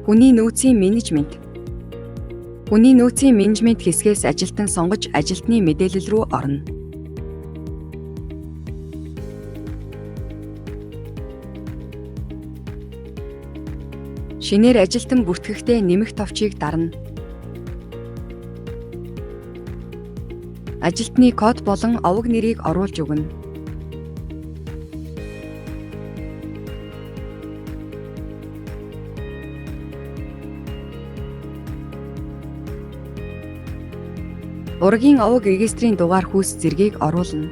Хүний нөөцийн менежмент. Хүний нөөцийн менежмент хэсгээс ажилтан сонгож ажилтны мэдээлэл рүү орно. Шинээр ажилтан бүртгэхдээ нэмэх товчийг дарна. Ажилтны код болон овог нэрийг оруулж өгнө. Ургийн овог регистрийн дугаар хүүс зэргийг оруулна.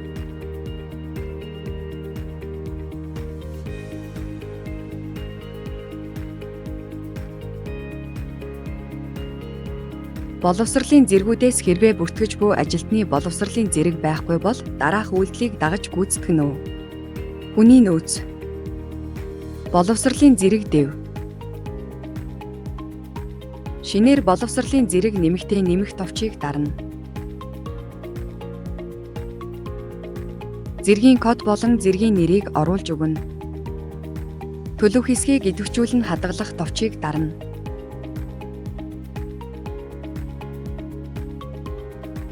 Боловсролын зэргүүдээс хэрвээ бүртгэж буй ажилтны боловсролын зэрэг байхгүй бол дараах үйлдэлийг дагаж гүйцэтгэх нь. Хүний нөөц. Боловсролын зэрэг дэв. Шинээр боловсролын зэрэг нэмэхдээ нэмэх товчийг дарна. Зэргийн код болон зэргийн нэрийг оруулж өгнө. Төлөв хэсгийг идэвхжүүлэн хадгалах товчийг дарна.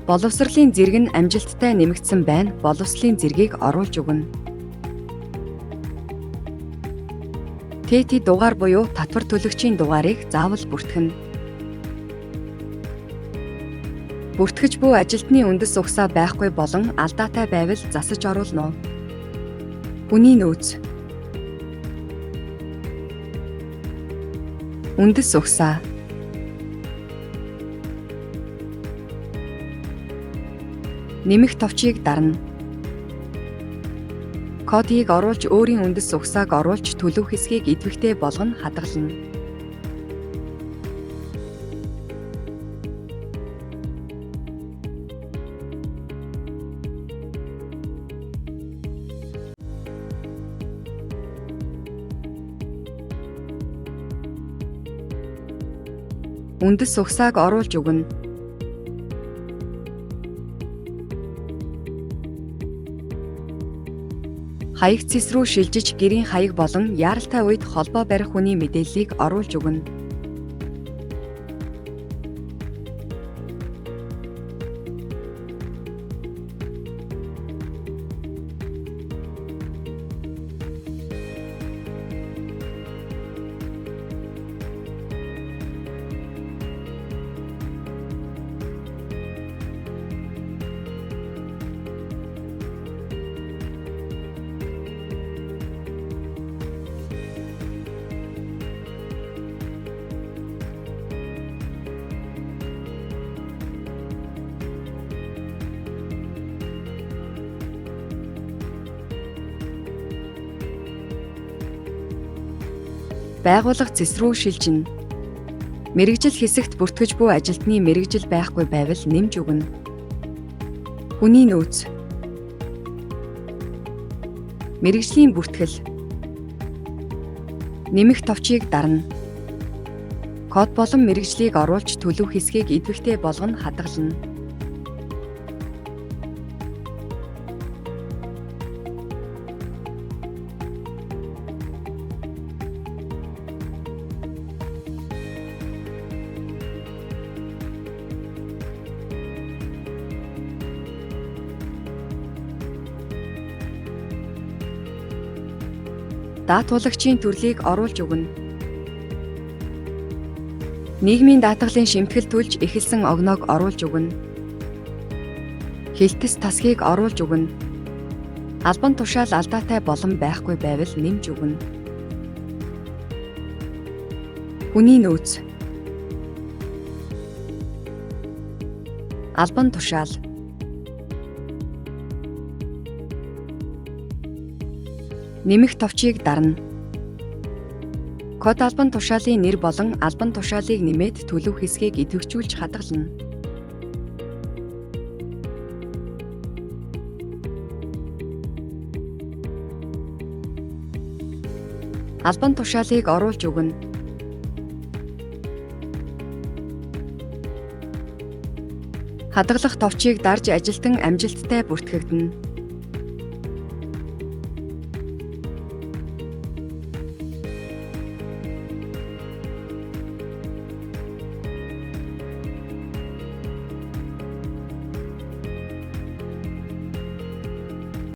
Боловсролын зэрэг нь амжилттай нэмэгдсэн байна. Боловсролын зэргийг оруулж өгнө. ТТ дугаар буюу татвар төлөгчийн дугаарыг заавал бүртгэнэ. Бүртгэж буй ажилтны үндэс угсаа байхгүй болон алдаатай байвал засаж оруулна. Хүний нөөц. Үндэс угсаа. Нэмэх товчийг дарна. Кодыг оруулж өөрийн үндэс угсааг оруулж төлөв хэсгийг идэвхтэй болгоно хадгална. Үндэс угсааг оруулж өгнө. Хаягт цэс рүү шилжиж гэрийн хаяг болон яаралтай үед холбоо барих хүний мэдээллийг оруулж өгнө. Байгууллага цэс рүү шилжинэ. Мэргэжил хэсэгт бүртгэж буй ажилтны мэргэжил байхгүй байвал нэмж өгнө. Хүний нөөц. Мэргэжлийн бүртгэл. Нэмэх товчийг дарна. Код болон мэргэжлийг оруулж төлөв хэсгийг идэвхтэй болгоно хадгална. Даатгуулагчийн төрлийг оруулж өгнө. Нийгмийн даатгалын шимтгэл төлж эхэлсэн огноог оруулж өгнө. Хилтэс тасгийг оруулж өгнө. Албан тушаал алдаатай болон байхгүй байвал нэмж өгнө. Хүний нөөц. Албан тушаал. Нэмэх товчийг дарна. Код албан тушаалын нэр болон албан тушаалыг нэмээд төлөв хэсгийг идэвхжүүлж хадгална. Албан тушаалыг оруулж өгнө. Хадгалах товчийг дарж ажилтан амжилттай бүртгэгдэнэ.